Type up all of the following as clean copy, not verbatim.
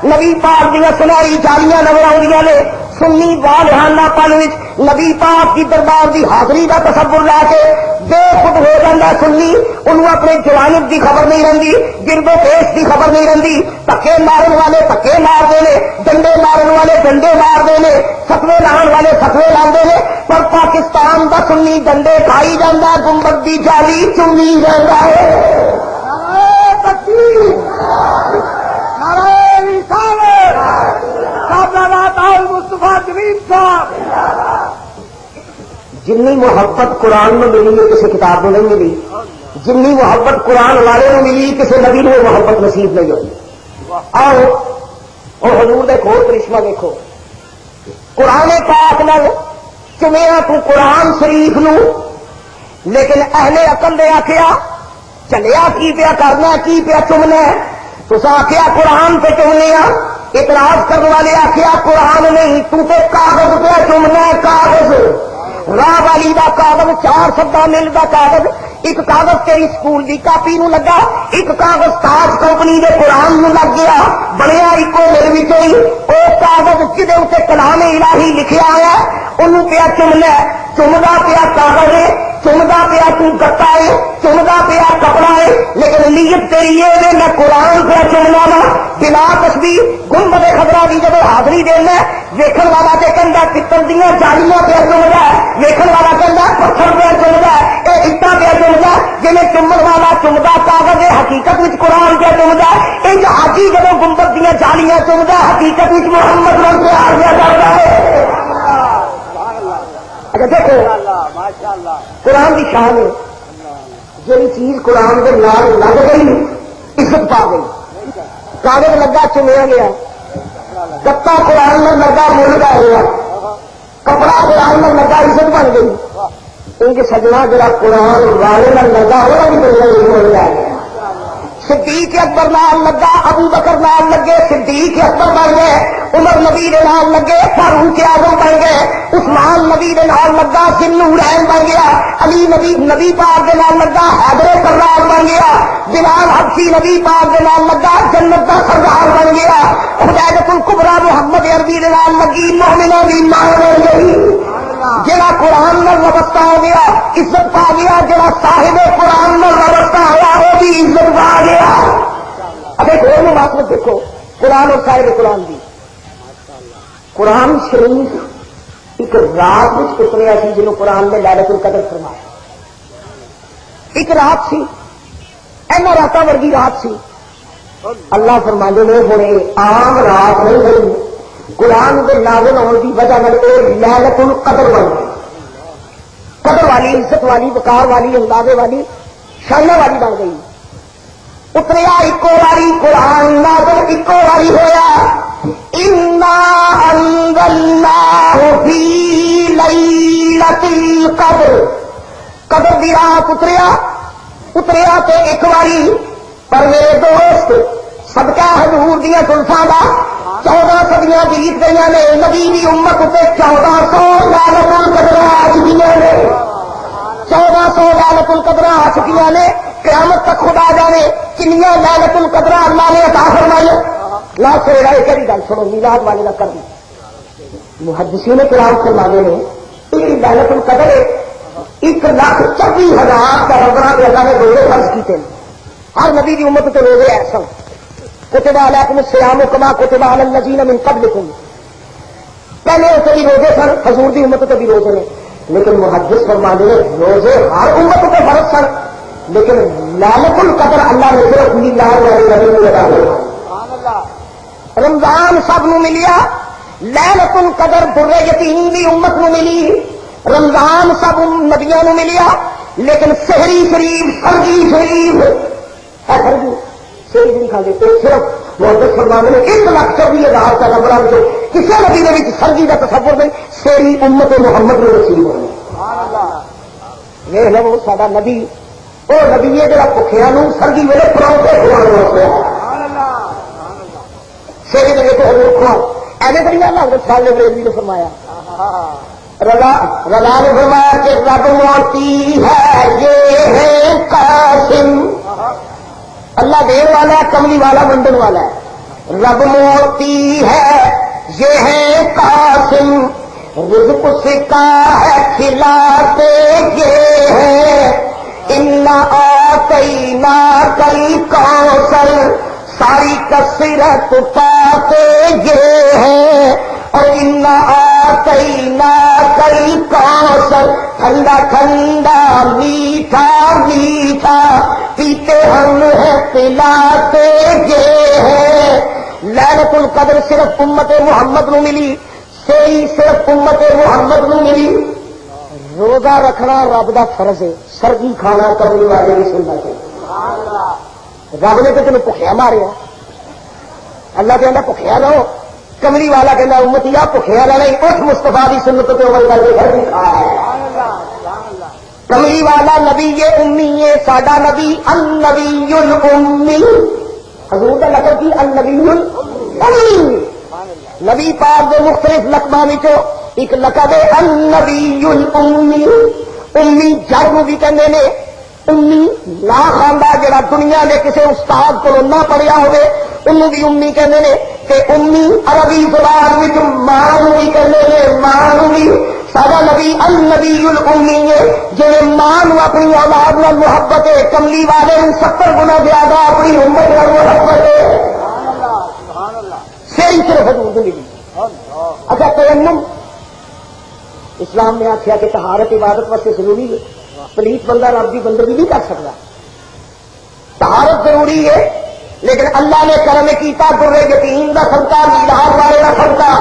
نبی پاک دیا سنہری جالیاں نظر آؤندیاں نے سنی والہانہ پل وچ نبی پاک کی دربار دی حاضری دا تصور لا کے بے خود ہو جاتا سنی انہوں اپنے جوانب دی خبر نہیں رہندی گرد و پیش دی خبر نہیں رہندی پکے مارن والے پکے مار دے ڈنڈے مارن والے ڈنڈے مار دے فتوے لان والے فتوے لاندے نے پر پاکستان دا سنی ڈنڈے کھائی جانا گنبد دی جالی چنی رہندا ہے جنی محبت قرآن میں ملی ہے کسی کتاب میں نہیں ملی جنی محبت قرآن والے میں ملی کسی نبی میں محبت نصیب نہیں ہوئی آؤ اور حضور دے کھول کرشمہ دیکھو قرآن پاک نال چمیا تو قرآن شریف نو لیکن اہل عقل نے آخیا چلیا کی پیا کرنا کی پیا چمنا تو آخیا قرآن پہ چمنے اعتراض کرنے والے آخیا قرآن نہیں تو کاغذ پہ چمنا کاغذ راہ والی دا کاغذ 4 سدا مل دا کاغذ ایک کاغذ تیری سکول دی کاپی نو لگا ایک کاغذ تاج کمپنی دے قرآن نو لگ گیا بنیا ایکو میرے وچوں ہی او کاغذ جدے اتنے کلام الہی لکھیا ہوا انہوں پیا چمنا چمدا پیا کاغذ ہے چمدا پیا تو گتا ہے چمدا پیا کپڑا ہے لیکن نیت تیری یہ میں قرآن پہ چمنا وا بلا تسبیح گنبد خضرا دی جب حاضری دینا ویکھن والا تے کہندا پتر دیاں جالیاں پہ چمدا ویکھن والا کہندا پتھر پہ چمدا اے اٹا پہ چمدا جویں چمن والا چمدا کاغذ ہے حقیقت وچ قرآن پہ چمدا انج حاجی جب گنبد دیاں جالیاں چمدا حقیقت وچ محمد رب سے آ گیا کردا ہے اچھا دیکھو قرآن کی شان ہے جی چیز قرآن کے نال لگ گئی عزت پا گئی کاغذ لگا چمیا گیا گتا قرآن میں لگا مل گیا ہوا کپڑا قرآن میں لگا عزت بن گئی ان کے سجنا جڑا قرآن والے میں لگا ہوا بھی مل گیا صدیق اکبر نال لگا ابو بکر نال لگے صدیق اکبر بن گئے عمر نبی دے نال لگے فاروق اعظم بن گئے عثمان نبی دے نال لگا ذوالنورین بن گیا علی نبی پاک دے نال لگا حیدر کرار بن گیا بلال حبشی نبی پاک دے نال لگا جنت دا سردار بن گیا خدیجۃ الکبریٰ محمد عربی دے نال لگی مومنوں دی ماں بن گئی جڑا قرآن میں وابستہ ہو گیا عزت پا گیا جڑا صاحب قرآن میں وابستہ ہوا وہ بھی عزت پا گیا اب ایک اور بات میں دیکھو قرآن اور صاحب قرآن دی قرآن شریف ایک رات میں اتریا سی جنہوں قرآن میں لیلۃ القدر فرمایا ایک رات سی اینا راتاں ورگی رات سی اللہ فرماندے نے ہن عام رات نہیں ہوئی قرآن کے نازل ہونے کی وجہ لیلۃ القدر بن گئی قدر والی عزت والی وقار والی اندازے والی شانہ والی بن گئی اتریا ایکو واری قرآن نازل ایکو واری ہویا انا انزلناہ فی لیلۃ القدر قدر دی رات اتریا تے ایک واری پر میرے دوست صدقہ حضور دیا زلفاں دا 14 صدیاں بیت گئی نے نبی دی امت تے 1400 لیلۃ القدر آ چکیاں نے 1400 لیلۃ القدر آ چکیاں نے قیامت تک خدا جانے کنیاں لیلۃ القدر اللہ نے عطا فرمائی لا سویرا ایک گل سنو میلاد والے کا کر دی محدثین کرام فرماتے ہیں ایک لیلۃ القدر 1,24,000 کا رمضان کے اللہ نے روزے فرض کیتے ہر نبی دی امت تے روزے ایسا کتب علیکم الصیام کما کتب علی الذین من قبلکم پہلے اسے بھی روزے سن حضور دی امت تے بھی روزے نے لیکن محدث فرماتے ہیں روزے ہر امت تے فرض سن لیکن لیلۃ القدر اللہ نے صرف میلاد والے نبی کو عطا فرمایا رمضان سب نو ملیا لیلۃ القدر در یتیم دی امت نو ملی رمضان سب نبیوں نو ملیا لیکن سحری شریف فرضی شریف نہیں کھا دیتے صرف محدث فرمانے نے 1,24,000 کا نمبر جو کسی نبی نے سرگی کا تصور نہیں سیری امت محمد نے نصیب ہوئی یہ لو سارا نبی وہ نبی ہے جہاں بخیا سرگی ویلے پراؤنٹے کھوانا سیری جگہ تو حضور کھواؤ ایسے بڑی اللہ حضرت صاحب نے بریلوی نے فرمایا رضا نے فرمایا کہ رب موتی ہے یہ ہے قاسم اللہ دین والا ہے کملی والا منڈن والا ہے رب موتی ہے یہ ہے قاسم، رزق اس کا ہے کھلاتے یہ ہے، انا آتیناک الکوثر ساری کثرت پاتے یہ ہے، اور انا آتیناک الکوثر ٹھنڈا ٹھنڈا میٹھا میٹھا پیتے ہم ہیں پلاتے یہ ہے۔ لیلۃ القدر صرف امت محمد نو ملی، صرف امت محمد نو ملی۔ روزہ رکھنا رب دا فرض ہے، سردی کھانا کملی والے نہیں سننا چاہیے۔ رب نے تو تمہیں بھکھیا ماریا، اللہ کہنا بھکھیا نہ ہو، کملی والا کہنا امتی آ بھکھیا نہ نہیں، اٹھ مصطفیٰ دی سنت پہ عمل کر کے سردی کھا ہے۔ کملی والا نبی یہ امی ہے، ساڈا نبی النبی الامی، حضور کا لقب کی النبی الامی۔ نبی پاک کے مختلف لقباں وچوں ایک لقب ہے النبی الامی۔ امی جڑ نو بھی کہندے نے، امی نا خاندہ جڑا دنیا نے کسی استاد کو نہ پڑھیا ہوئے انہوں بھی امی کہندے نے، کہ امی عربی زبان وچ ماں نو بھی کہندے نے، ماں نو بھی۔ سارا نبی النبی الامی ہے، جڑے ماں نو اپنی اولاد نال محبت ہے، کملی والے 70 گنا زیادہ اپنی امت نال محبت ہے۔ صحیح صرف حضور دی ملی۔ اچھا تیمم اسلام نے آخیا کہ طہارت عبادت واسطے ضروری ہے، پلیت بندہ رب کی بندگی نہیں کر سکتا، طہارت ضروری ہے، لیکن اللہ نے کرم کیتا در یتیم کا صدقہ، میلاد والے کا صدقہ،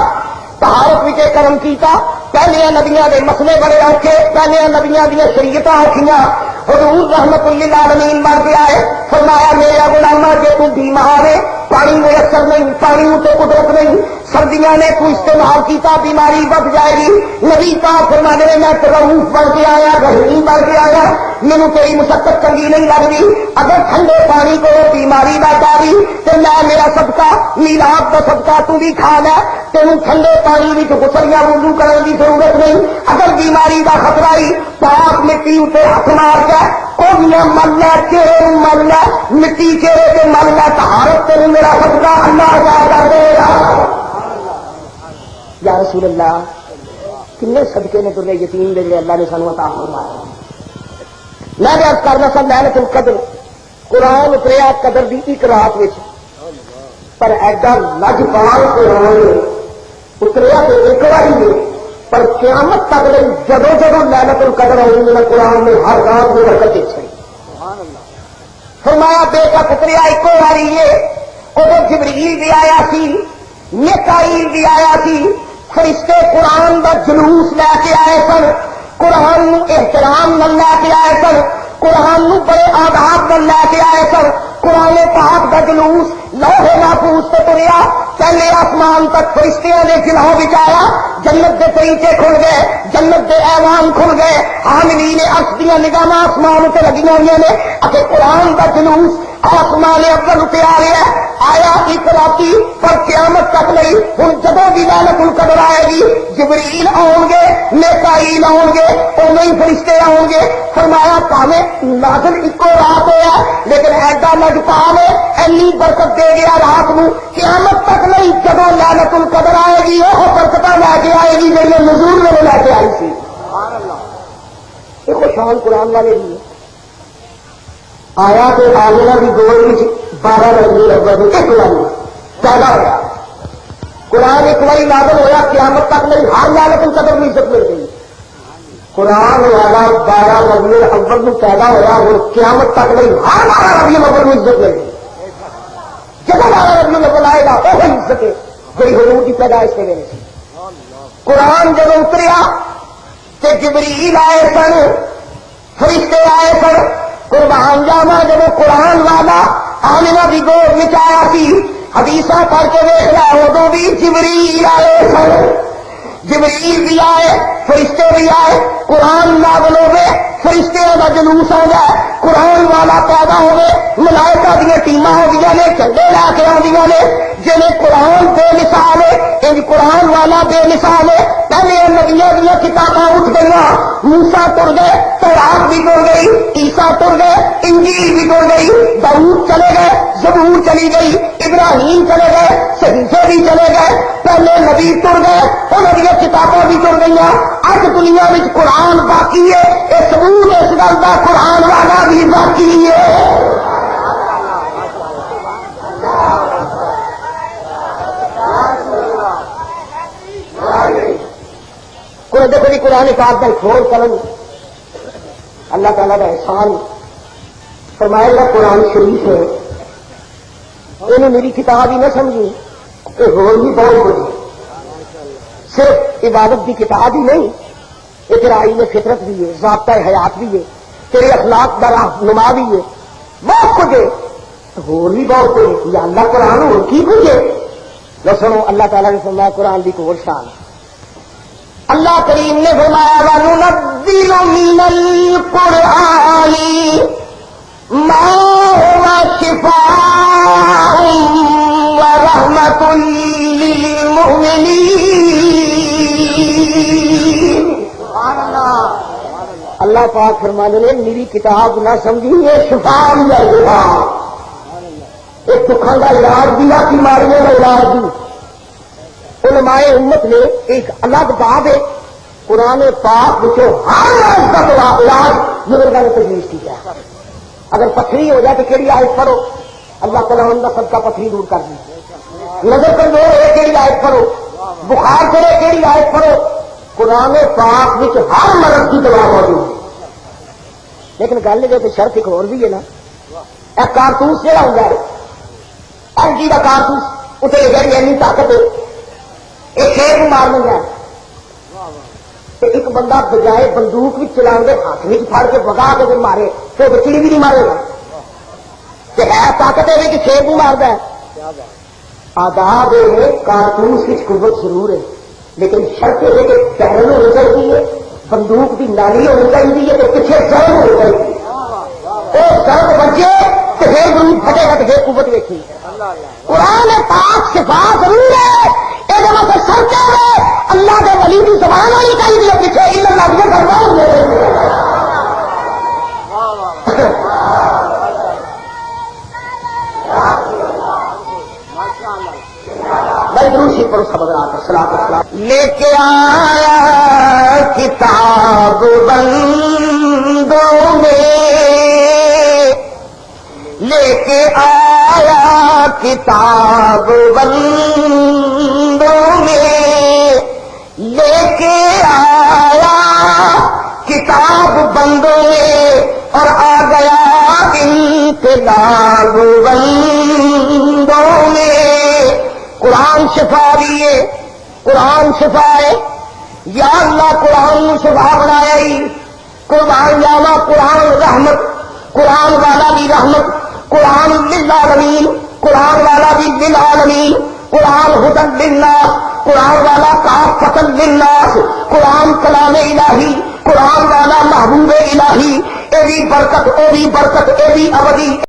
طہارت وچ کرم کیتا۔ پہلے نبیاں دے مسئلے بڑے اوکھے، پہلے نبیاں دیا شریعتاں اوکھیاں، حضور رحمت للعالمین بن گیا ہے، فرمایا میرا غلامہ جے تو بیمار ہے، پانی میسر نہیں، پانی تو قدرت نہیں، سردیاں نے تو استعمال کیتا بیماری بڑھ جائے گی، نبی پاک فرمانے میں رؤوف بن کے آیا، رحیم بن کے آیا، مینوں تیری مشقت چنگی نہیں لگتی، اگر ٹھنڈے پانی کو بیماری بیٹھا گئی تو میں میرا صدقہ میلاد کا صدقہ تو بھی کھا لے، تینوں ٹھنڈے پانی میں غسل یا وضو کرنے کی ضرورت نہیں، اگر بیماری کا خطرہ ہی پاک مٹی اتنے ہاتھ مار کے کوڑیاں مل لے، چہرے مل لے، مٹی چہرے سے مل لے، طہارت تینوں میرا صدقہ اللہ ادا کر دے گا۔ یا رسول اللہ کنے صدقے نے ترے یتیم دے جڑے اللہ نے سانو عطا فرمایا۔ میں عرض کرنا سا لیلۃ القدر قرآن اتریا قدر دی ایک رات وچ، پر ایڈا لاجواب قرآن اتریا تو ایک باری ہے، پر قیامت تک نہیں جدو جدو لیلۃ القدر آئی میں قرآن میں ہر رات میں برکت دیکھ سکتی۔ فرمایا بیٹا اتریا ایک باری ہے، ادو جبریل بھی آیا سی، میکائیل بھی آیا سی، فرشتے قرآن کا جلوس لے کے آئے سن، قرآن نو احترام نال لے کے آئے سن، قرآن نو بڑے آداب نال لے کے آئے سن۔ قرآن پاک کا جلوس لوح محفوظ سے تریا، پہلے آسمان تک فرشتیاں نے جناح بچایا، جنت کے طریقے کھل گئے، جنت کے ایوان کھل گئے، حاملین عرش دیاں نگاہاں آسمان تے لگی ہوئی نے، اتے قرآن کا جلوس آسمان اول اتنے آ رہا ہے، آیا ایک راتی پر قیامت تک نہیں۔ ہوں جدوں بھی لیلۃ القدر آئے گی جبریل آؤ گے، میکائیل آؤ گے، اونے ہی فرشتے آؤ گے۔ فرمایا پاوے نازل ایکو رات ہوا لیکن ایڈا لجپال ہے، اینی برکت دے گیا رات نو، قیامت تک نہیں جدوں لیلۃ القدر آئے گی وہ برکت لے کے آئے گی جی نزول میں لے کے آئی سی۔ یہ خوشحال قرآن والے بھی آیا تو آمنہ کی گود میں 12 ربیع الاول ایک باری پیدا ہوا، قرآن ایک باری نازل ہوا، قیامت تک نہیں ہر لیلۃ القدر میں عزت مل گئی۔ قرآن والا 12 ربیع الاول میں پیدا ہوا اور قیامت تک نہیں ہر 12 ربیع الاول میں عزت مل گئی۔ جب 12 ربیع الاول آئے گا وہ عزت ہے جی حضور کی پیدائش کے ویلے سے۔ قرآن جب اتریا تو جبریل آئے سن، فرشتے آئے سن، قربان جاوا جب قرآن والا آمنہ کی گود میں آیا سی، حدیثاں پڑھ کے دیکھ رہا ادو بھی جبریل آئے سن، جبریل بھی آئے، فرشتے بھی آئے، قرآن نازل ہو گئے، فرشتے کا جلوس ہو گیا، قرآن والا پیدا ہو گئے، ملائکہ دیا ٹیماں ہو گیا نے، جھنڈے لا کے آدیا نے، جنہیں قرآن بے مثال ہے، ان قرآن والا بے مثال ہے. پہلے نبیوں دیا کتاباں اٹھ گئی، موسیٰ تر گئے، تورات بھی ٹر گئی، عیسیٰ تر گئے، انجیل بھی ٹر گئی، داؤد چلے گئے، زبور چلی گئی، ابراہیم چلے گئے، صحیفے بھی چلے گئے. پہلے نبی تر گئے، انہوں دیا کتاباں بھی ٹر گئی. اج دنیا میں قرآن باقی ہے. یہ ثبوت اس گل کا قرآن والا بھی باقی ہے. کوئی دیکھو جی قرآن پاک کا کھول کرن اللہ تعالیٰ کا احسان فرمایا گا. قرآن شریف ہے انہیں میری کتاب ہی نہ سمجھی کہ ہو بھی بہت کچھ. صرف عبادت کی کتاب ہی نہیں، یہ تیرا علم فطرت بھی ہے، ضابطۂ حیات بھی ہے، تیرے اخلاق کا رہنما بھی ہے، بہت کچھ ہے. ہو بھی بہت کچھ ہے. یا اللہ قرآن ہو کی کچھ ہے. لو سنو اللہ تعالیٰ نے فرمایا قرآن کی کوئی شان. اللہ کریم نے فرمایا وَنُنَزِّلُ مِنَ الْقُرْآنِ مَا هُوَ شِفَاءٌ وَرَحْمَةٌ لِّلْمُؤْمِنِينَ. اللہ پاک فرمانے نے میری کتاب نہ سمجھی، یہ شفا بھی ہے. ایک دکھوں کا علاج دیا، بیماریوں کا علاج دی. علماء امت نے ایک الگ باب ہے قرآن پاک جو ہر علاج بزرگوں نے تجویز کی ہے. اگر پتھری ہو جائے تو کیڑی آیت پڑھو، اللہ تعالیٰ ان کا سب کا پتھری دور کر دی. نظر کمزور ہے کیڑی آیت پڑھو، بخار چڑھے کیڑی آیت پڑھو. قرآن پاک میں ہر مرض کی دوا موجود ہے. لیکن گل جو شرط ایک اور بھی ہے نا، ایک کارتوس جہاں ہوں گا ایل جی کا کارتوس اتنے گئی اینی طاقت ہے ایک شیر کو مار لیں گا. ایک بندہ بجائے بندوق بھی چلا دے ہاتھ میں پھڑ کے بگا کے پھر مارے تو بچڑی بھی نہیں مارے گا. کہ ہے طاقت ہے کہ شیر کو مارتا ہے. آداب کارتوس کی قوت ضرور ہے، لیکن شرط یہ کہ پیرن ہونی چاہیے، بندوق کی نالی ہونی چاہیے، تو پیچھے زرد ہونی چاہیے. وہ زرد بچے تو پھر ضرور پھٹے گا تو پھر قوت دیکھی. قرآن پاک شفا ضرور ہے، یہ مطلب سرچ ہے اللہ کے ولی کی زبان ہونی چاہیے، پیچھے علم لگ کے کرنا لے کے آیا کتاب بندوں میں، لے کے آیا کتاب بندوں میں، لے کے آیا کتاب بندوں میں، اور آ گیا انقلاب بندوں میں. قرآن شفا بھی ہے، قرآن شفا ہے. یا اللہ قرآن شفا بنایا ہی. قرآن جانا قرآن رحمت، قرآن والا بھی رحمت، قرآن للعالمین، قرآن والا بھی للعالمین، قرآن ہدی للناس، قرآن والا کافۃ للناس، قرآن کلام الہی، قرآن والا محبوب الہی. اے بھی برکت، اے بھی برکت، اے بھی ابدی.